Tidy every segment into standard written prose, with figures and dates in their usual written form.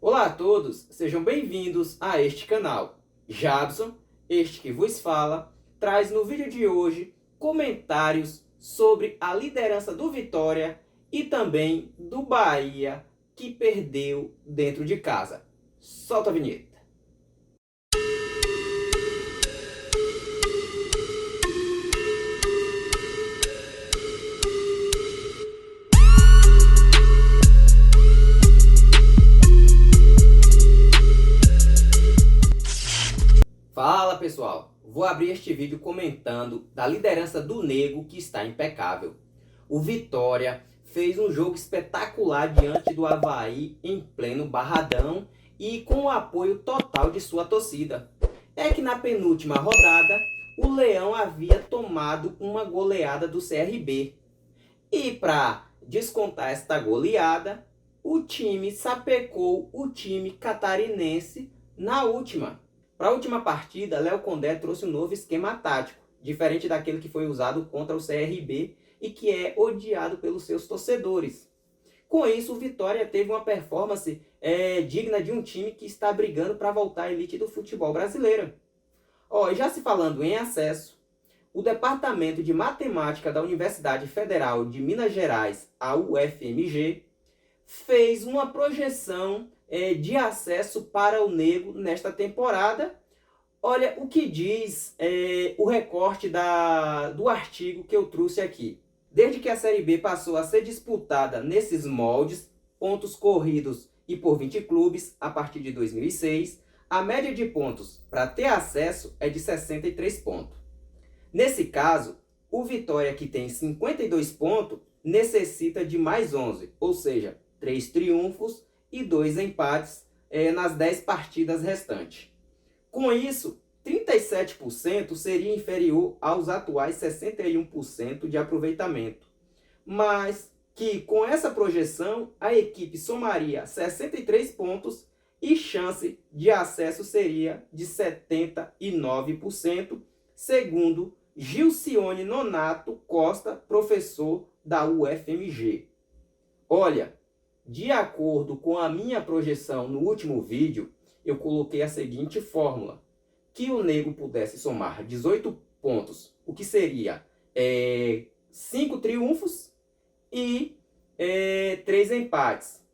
Olá a todos, sejam bem-vindos a este canal. Jadson, este que vos fala, traz no vídeo de hoje comentários sobre a liderança do Vitória e também do Bahia, que perdeu dentro de casa. Solta a vinheta. Fala pessoal, vou abrir este vídeo comentando da liderança do Nego, que está impecável. O Vitória fez um jogo espetacular diante do Avaí em pleno Barradão e com o apoio total de sua torcida. É que na penúltima rodada o Leão havia tomado uma goleada do CRB. E para descontar esta goleada, o time sapecou o time catarinense na última. Para a última partida, Léo Condé trouxe um novo esquema tático, diferente daquele que foi usado contra o CRB e que é odiado pelos seus torcedores. Com isso, o Vitória teve uma performance digna de um time que está brigando para voltar à elite do futebol brasileiro. Já se falando em acesso, o Departamento de Matemática da Universidade Federal de Minas Gerais, a UFMG, fez uma projeção de acesso para o Nego nesta temporada. Olha o que diz o recorte do artigo que eu trouxe aqui. Desde que a Série B passou a ser disputada nesses moldes, pontos corridos e por 20 clubes, a partir de 2006, a média de pontos para ter acesso é de 63 pontos. Nesse caso, o Vitória, que tem 52 pontos, necessita de mais 11, ou seja, 3 triunfos e 2 empates nas 10 partidas restantes. Com isso, 37% seria inferior aos atuais 61% de aproveitamento. Mas que com essa projeção, a equipe somaria 63 pontos e chance de acesso seria de 79%, segundo Gilcione Nonato Costa, professor da UFMG. Olha, de acordo com a minha projeção no último vídeo, eu coloquei a seguinte fórmula: que o Nego pudesse somar 18 pontos, o que seria 5 triunfos e 3 empates.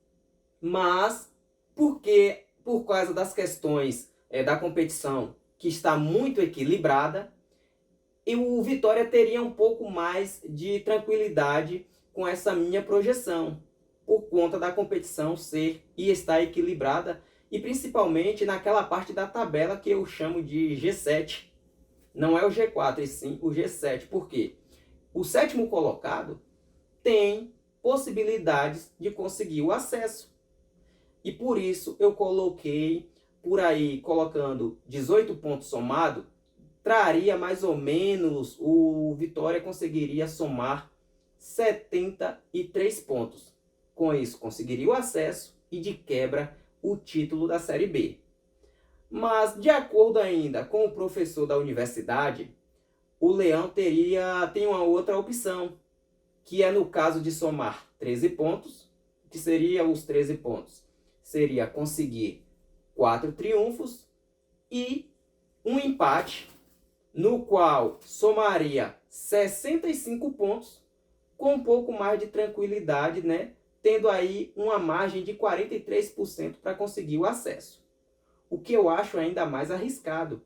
Mas, por causa das questões da competição, que está muito equilibrada, e o Vitória teria um pouco mais de tranquilidade com essa minha projeção, por conta da competição ser e estar equilibrada, e principalmente naquela parte da tabela que eu chamo de G7. Não é o G4, e sim o G7. Por quê? O sétimo colocado tem possibilidades de conseguir o acesso. E por isso eu coloquei por aí, colocando 18 pontos somados, traria mais ou menos, o Vitória conseguiria somar 73 pontos. Com isso, conseguiria o acesso e, de quebra, o título da Série B. Mas, de acordo ainda com o professor da universidade, o Leão tem uma outra opção, que é no caso de somar 13 pontos, que seria os 13 pontos. Seria conseguir 4 triunfos e um empate, no qual somaria 65 pontos, com um pouco mais de tranquilidade, né? Tendo aí uma margem de 43% para conseguir o acesso. O que eu acho ainda mais arriscado,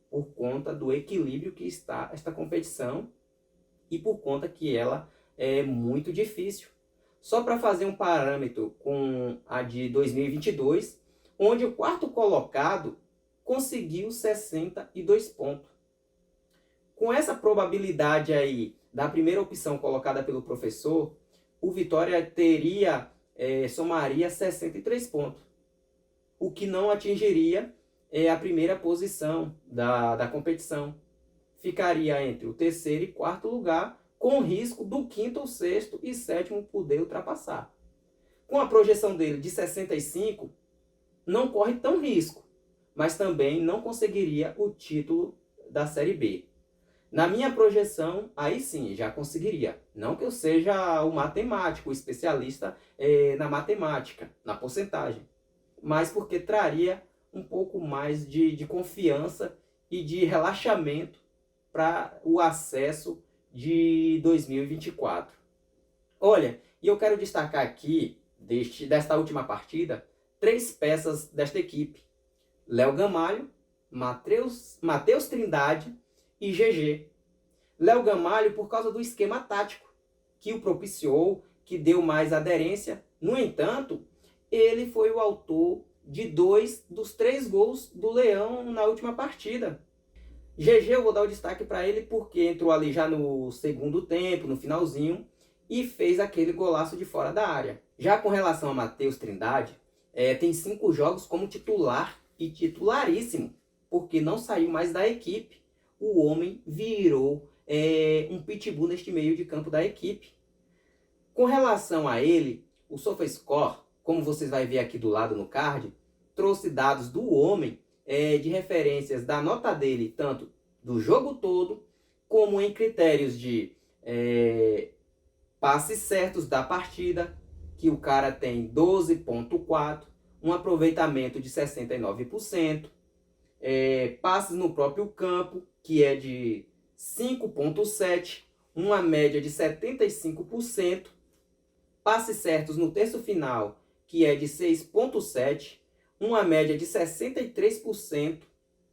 por conta do equilíbrio que está esta competição e por conta que ela é muito difícil. Só para fazer um parâmetro com a de 2022, onde o quarto colocado conseguiu 62 pontos. Com essa probabilidade aí da primeira opção colocada pelo professor, o Vitória somaria 63 pontos, o que não atingiria a primeira posição da competição. Ficaria entre o terceiro e quarto lugar, com risco do quinto ou sexto e sétimo poder ultrapassar. Com a projeção dele de 65, não corre tão risco, mas também não conseguiria o título da Série B. Na minha projeção, aí sim, já conseguiria. Não que eu seja o matemático, o especialista na matemática, na porcentagem. mas porque traria um pouco mais de confiança e de relaxamento para o acesso de 2024. Olha, e eu quero destacar aqui, desta última partida, 3 peças desta equipe: Léo Gamalho, Matheus Trindade e GG. Léo Gamalho por causa do esquema tático, que o propiciou, que deu mais aderência. No entanto, ele foi o autor de 2 dos 3 gols do Leão na última partida. GG eu vou dar o destaque para ele porque entrou ali já no segundo tempo, no finalzinho, e fez aquele golaço de fora da área. Já com relação a Matheus Trindade, tem 5 jogos como titular e titularíssimo, porque não saiu mais da equipe. O homem virou um pitbull neste meio de campo da equipe. Com relação a ele, o SofaScore, como vocês vão ver aqui do lado no card, trouxe dados do homem de referências da nota dele, tanto do jogo todo, como em critérios de passes certos da partida, que o cara tem 12,4, um aproveitamento de 69%, passes no próprio campo, que é de 5,7, uma média de 75%, passes certos no terço final, que é de 6,7, uma média de 63%,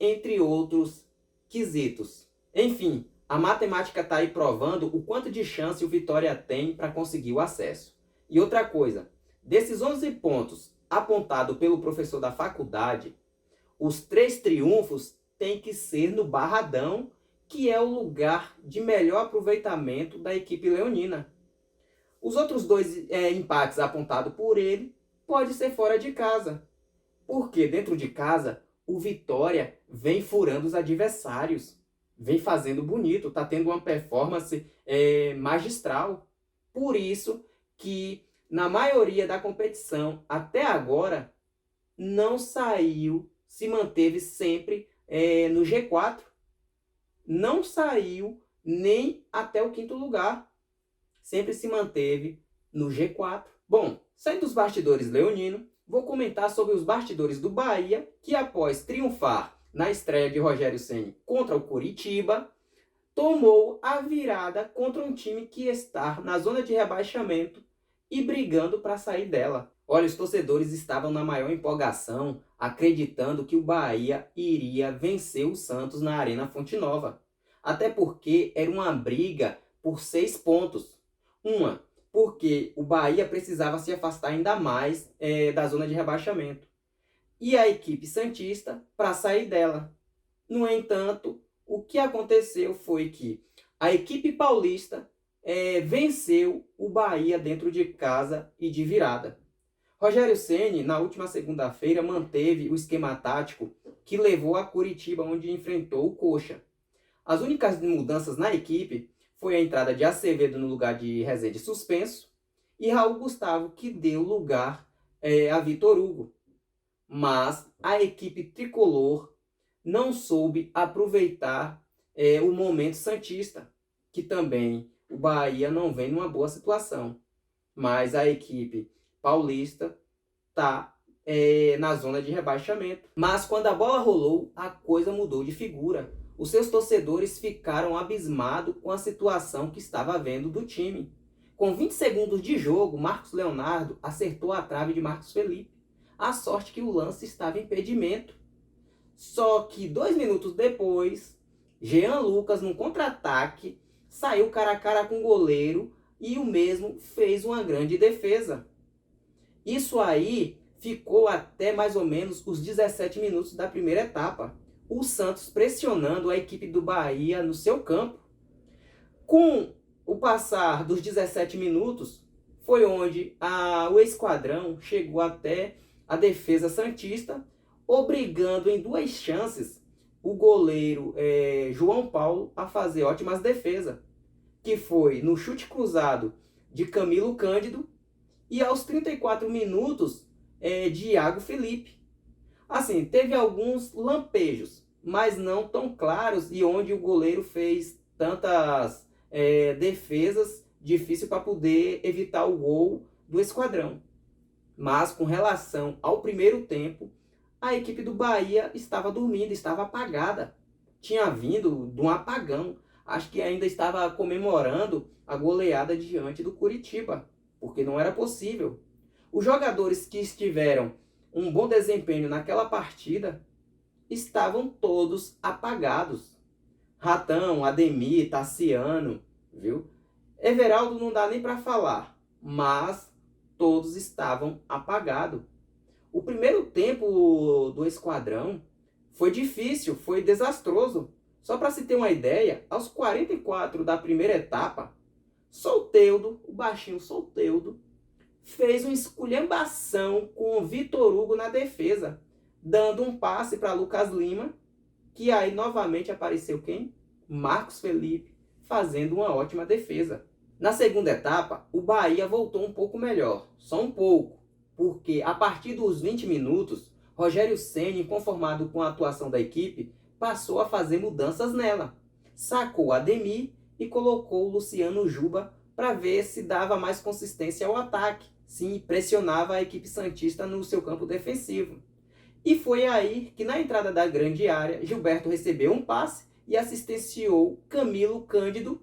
entre outros quesitos. Enfim, a matemática está aí provando o quanto de chance o Vitória tem para conseguir o acesso. E outra coisa, desses 11 pontos apontados pelo professor da faculdade, os 3 triunfos têm que ser no Barradão, que é o lugar de melhor aproveitamento da equipe leonina. Os outros 2 empates apontados por ele pode ser fora de casa, porque dentro de casa o Vitória vem furando os adversários, vem fazendo bonito, está tendo uma performance magistral. Por isso que na maioria da competição até agora não saiu, se manteve sempre no G4, não saiu nem até o 5º lugar, sempre se manteve no G4. Bom, saindo dos bastidores leonino, vou comentar sobre os bastidores do Bahia, que após triunfar na estreia de Rogério Ceni contra o Coritiba, tomou a virada contra um time que está na zona de rebaixamento e brigando para sair dela. Olha, os torcedores estavam na maior empolgação, acreditando que o Bahia iria vencer o Santos na Arena Fonte Nova. Até porque era uma briga por 6 pontos. Uma, porque o Bahia precisava se afastar ainda mais da zona de rebaixamento. E a equipe santista para sair dela. No entanto, o que aconteceu foi que a equipe paulista venceu o Bahia dentro de casa e de virada. Rogério Ceni, na última segunda-feira, manteve o esquema tático que levou a Curitiba, onde enfrentou o Coxa. As únicas mudanças na equipe foi a entrada de Acevedo no lugar de Rezende suspenso e Raul Gustavo, que deu lugar a Vitor Hugo. Mas a equipe tricolor não soube aproveitar o momento santista, que também o Bahia não vem numa boa situação. Mas a equipe paulista está na zona de rebaixamento. Mas quando a bola rolou, a coisa mudou de figura. Os seus torcedores ficaram abismados com a situação que estava havendo do time. Com 20 segundos de jogo, Marcos Leonardo acertou a trave de Marcos Felipe. A sorte que o lance estava em impedimento. Só que 2 minutos depois, Jean Lucas, num contra-ataque, saiu cara a cara com o goleiro e o mesmo fez uma grande defesa. Isso aí ficou até mais ou menos os 17 minutos da primeira etapa. O Santos pressionando a equipe do Bahia no seu campo. Com o passar dos 17 minutos, foi onde o esquadrão chegou até a defesa santista, obrigando em 2 chances o goleiro João Paulo a fazer ótimas defesas, que foi no chute cruzado de Camilo Cândido e aos 34 minutos de Iago Felipe. Assim, teve alguns lampejos, mas não tão claros, e onde o goleiro fez tantas defesas difíceis para poder evitar o gol do esquadrão. Mas com relação ao primeiro tempo, a equipe do Bahia estava dormindo, estava apagada. Tinha vindo de um apagão. Acho que ainda estava comemorando a goleada diante do Coritiba, porque não era possível. Os jogadores que tiveram um bom desempenho naquela partida estavam todos apagados. Ratão, Ademir, Tassiano, viu? Everaldo não dá nem para falar, mas todos estavam apagados. O primeiro tempo do Esquadrão foi difícil, foi desastroso. Só para se ter uma ideia, aos 44 da primeira etapa, Soteldo, o baixinho Soteldo, fez uma esculhambação com o Vitor Hugo na defesa, dando um passe para Lucas Lima, que aí novamente apareceu quem? Marcos Felipe, fazendo uma ótima defesa. Na segunda etapa, o Bahia voltou um pouco melhor, só um pouco, porque a partir dos 20 minutos, Rogério Ceni, inconformado com a atuação da equipe, passou a fazer mudanças nela. Sacou Ademir e colocou o Luciano Juba para ver se dava mais consistência ao ataque, se pressionava a equipe santista no seu campo defensivo. E foi aí que na entrada da grande área, Gilberto recebeu um passe e assistenciou Camilo Cândido,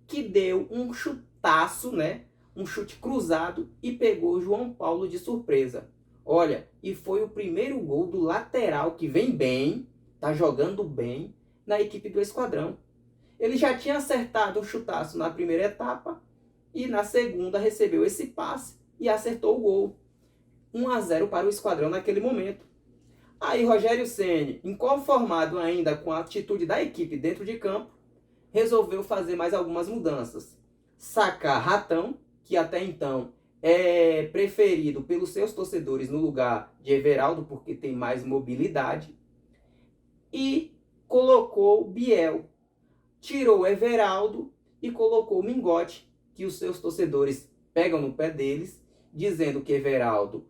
que deu um chutaço, né? Um chute cruzado e pegou João Paulo de surpresa. Olha, e foi o primeiro gol do lateral que vem bem, tá jogando bem na equipe do Esquadrão. Ele já tinha acertado um chutaço na primeira etapa e na segunda recebeu esse passe e acertou o gol. 1-0 para o Esquadrão naquele momento. Aí Rogério Ceni, inconformado ainda com a atitude da equipe dentro de campo, resolveu fazer mais algumas mudanças. Sacar Ratão, que até então é preferido pelos seus torcedores no lugar de Everaldo, porque tem mais mobilidade, e colocou Biel. Tirou Everaldo e colocou Mingote, que os seus torcedores pegam no pé deles, dizendo que Everaldo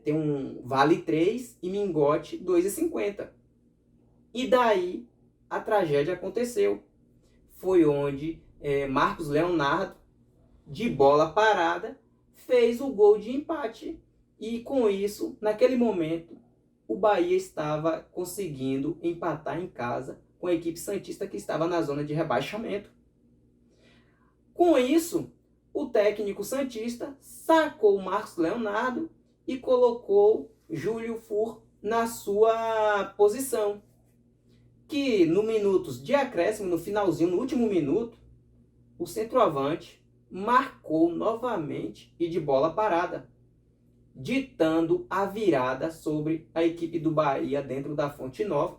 tem um vale 3 e Mingote 2,50. E daí a tragédia aconteceu. Foi onde Marcos Leonardo, de bola parada, fez o gol de empate. E com isso, naquele momento, o Bahia estava conseguindo empatar em casa com a equipe santista que estava na zona de rebaixamento. Com isso, o técnico santista sacou o Marcos Leonardo e colocou Júlio Fur na sua posição, que no minutos de acréscimo, no finalzinho, no último minuto, o centroavante marcou novamente e de bola parada, ditando a virada sobre a equipe do Bahia dentro da Fonte Nova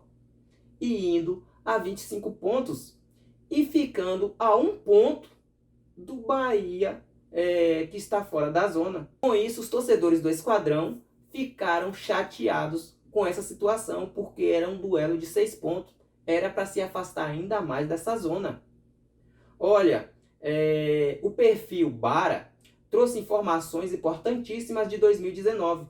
e indo a 25 pontos e ficando a 1 ponto do Bahia que está fora da zona. Com isso, os torcedores do Esquadrão ficaram chateados com essa situação, porque era um duelo de 6 pontos. Era para se afastar ainda mais dessa zona. Olha, o perfil Bara trouxe informações importantíssimas de 2019,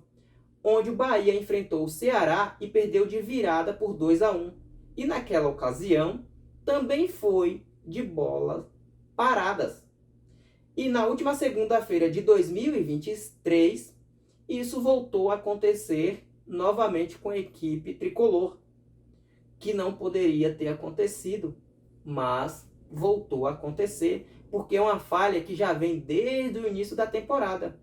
onde o Bahia enfrentou o Ceará e perdeu de virada por 2-1. E naquela ocasião, também foi de bolas paradas. E na última segunda-feira de 2023, isso voltou a acontecer novamente com a equipe tricolor, que não poderia ter acontecido, mas voltou a acontecer, porque é uma falha que já vem desde o início da temporada.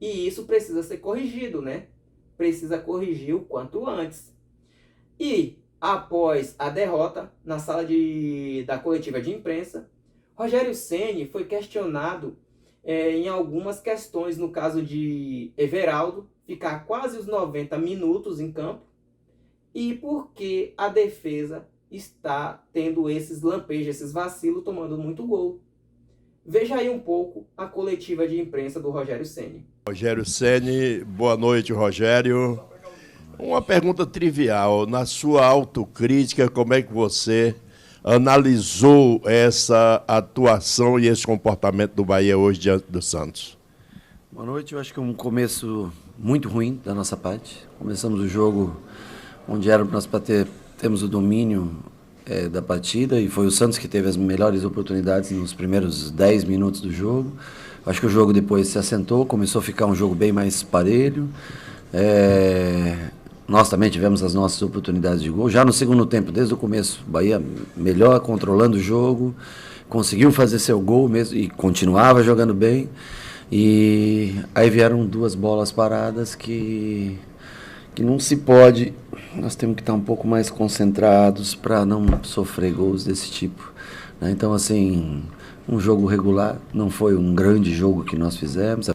E isso precisa ser corrigido, né? Precisa corrigir o quanto antes. E após a derrota na sala da coletiva de imprensa, Rogério Ceni foi questionado em algumas questões, no caso de Everaldo ficar quase os 90 minutos em campo e por que a defesa está tendo esses lampejos, esses vacilos, tomando muito gol. Veja aí um pouco a coletiva de imprensa do Rogério Ceni. Rogério Ceni, boa noite, Rogério. Uma pergunta trivial, na sua autocrítica, como é que você analisou essa atuação e esse comportamento do Bahia hoje diante do Santos? Boa noite, eu acho que é um começo muito ruim da nossa parte. Começamos o jogo onde era nós para termos o domínio da partida e foi o Santos que teve as melhores oportunidades nos primeiros 10 minutos do jogo. Acho que o jogo depois se assentou, começou a ficar um jogo bem mais parelho. Nós também tivemos as nossas oportunidades de gol. Já no segundo tempo, desde o começo, o Bahia melhor controlando o jogo, conseguiu fazer seu gol mesmo e continuava jogando bem. E aí vieram 2 bolas paradas que não se pode. Nós temos que estar um pouco mais concentrados para não sofrer gols desse tipo, né? Então, assim, um jogo regular, não foi um grande jogo que nós fizemos.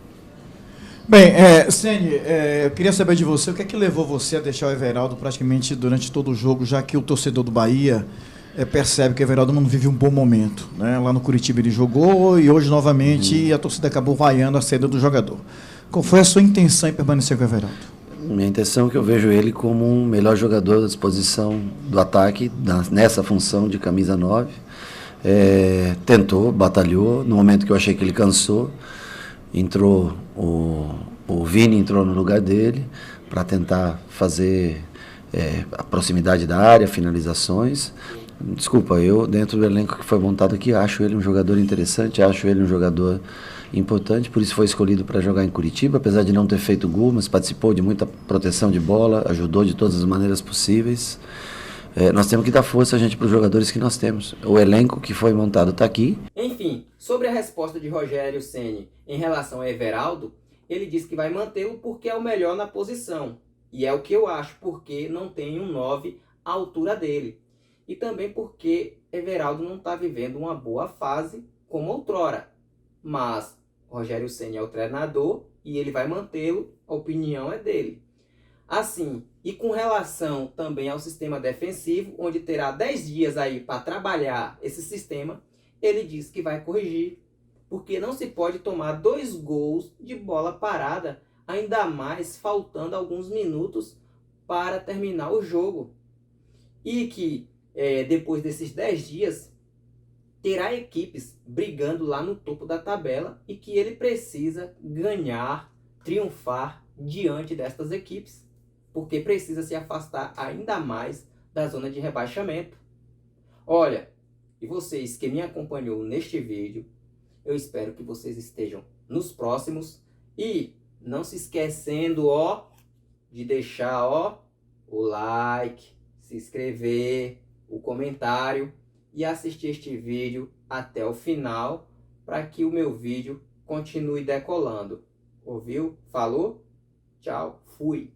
Bem, Ceni, eu queria saber de você, o que é que levou você a deixar o Everaldo praticamente durante todo o jogo, já que o torcedor do Bahia percebe que o Everaldo não vive um bom momento, né? Lá no Curitiba ele jogou e hoje novamente a torcida acabou vaiando a saída do jogador. Qual foi a sua intenção em permanecer com o Everaldo? Minha intenção é que eu vejo ele como um melhor jogador da disposição do ataque, nessa função de camisa 9. Tentou, batalhou, no momento que eu achei que ele cansou, entrou o Vini entrou no lugar dele para tentar fazer a proximidade da área, finalizações. Desculpa, eu dentro do elenco que foi montado aqui, acho ele um jogador interessante, acho ele um jogador importante, por isso foi escolhido para jogar em Curitiba, apesar de não ter feito gol, mas participou de muita proteção de bola, ajudou de todas as maneiras possíveis. Nós temos que dar força, gente, para os jogadores que nós temos. O elenco que foi montado está aqui. Enfim, sobre a resposta de Rogério Ceni em relação a Everaldo, ele disse que vai mantê-lo porque é o melhor na posição. E é o que eu acho, porque não tem um 9 à altura dele. E também porque Everaldo não está vivendo uma boa fase como outrora. Mas Rogério Ceni é o treinador e ele vai mantê-lo, a opinião é dele. Assim, e com relação também ao sistema defensivo, onde terá 10 dias aí para trabalhar esse sistema, ele diz que vai corrigir, porque não se pode tomar 2 gols de bola parada, ainda mais faltando alguns minutos para terminar o jogo. E que depois desses 10 dias, terá equipes brigando lá no topo da tabela e que ele precisa ganhar, triunfar diante destas equipes, porque precisa se afastar ainda mais da zona de rebaixamento. Olha, e vocês que me acompanhou neste vídeo, eu espero que vocês estejam nos próximos e não se esquecendo, de deixar, o like, se inscrever, o comentário e assistir este vídeo até o final para que o meu vídeo continue decolando. Ouviu? Falou? Tchau, fui!